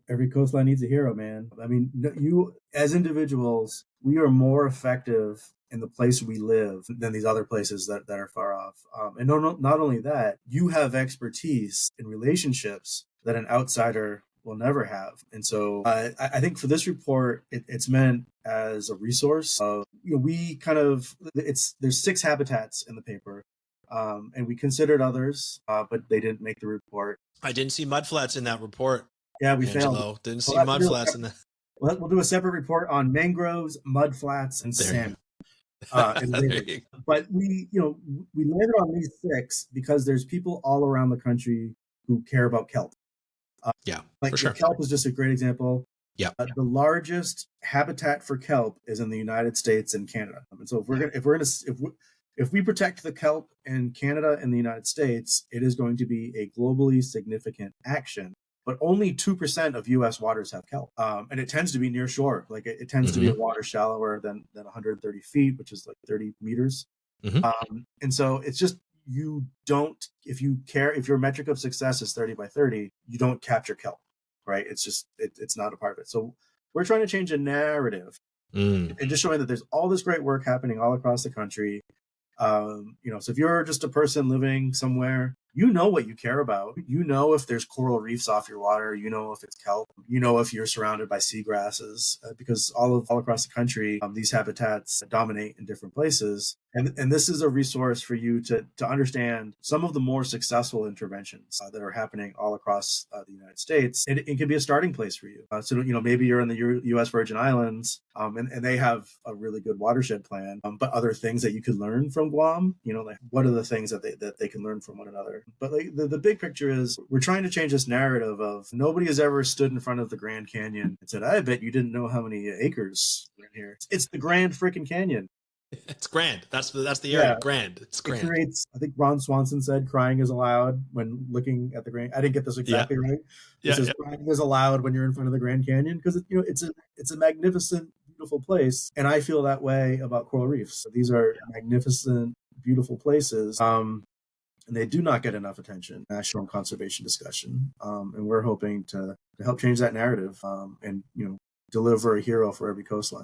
Every coastline needs a hero, man. I mean, you as individuals, we are more effective in the place we live than these other places that are far off. And not only that, you have expertise in relationships that an outsider will never have. And so I think for this report, it's meant as a resource. We kind of there's 6 habitats in the paper, and we considered others, but they didn't make the report. I didn't see mudflats in that report. Yeah, we failed. Angelo, didn't see mudflats in that. We'll do a separate report on mangroves, mudflats, and salmon. But we landed on these 6 because there's people all around the country who care about kelp. For sure. Kelp is just a great example. Yeah. The largest habitat for kelp is in the United States and Canada. And so if we protect the kelp in Canada and the United States, it is going to be a globally significant action. But only 2% of U.S. waters have kelp, and it tends to be near shore. Like it tends to be a water shallower than 130 feet, which is like 30 meters. And so it's just if your metric of success is 30 by 30, you don't capture kelp, right? It's just it's not a part of it. So we're trying to change a narrative and just showing that there's all this great work happening all across the country. So if you're just a person living somewhere, you know what you care about. You know if there's coral reefs off your water. You know if it's kelp. You know if you're surrounded by seagrasses, because all across the country, these habitats dominate in different places. And this is a resource for you to understand some of the more successful interventions that are happening all across the United States. And it can be a starting place for you. So maybe you're in the U.S. Virgin Islands, and they have a really good watershed plan. But other things that you could learn from Guam, like what are the things that they can learn from one another? But like the big picture is we're trying to change this narrative of nobody has ever stood in front of the Grand Canyon and said, I bet you didn't know how many acres are in here. It's the Grand freaking Canyon. It's grand. That's the area. Grand. It's grand. It creates, I think Ron Swanson said, crying is allowed when looking at the Grand. I didn't get this exactly right. It says crying is allowed when you're in front of the Grand Canyon because it's a magnificent, beautiful place, and I feel that way about coral reefs. So these are magnificent, beautiful places. And they do not get enough attention, national conservation discussion. And we're hoping to help change that narrative and deliver a hero for every coastline.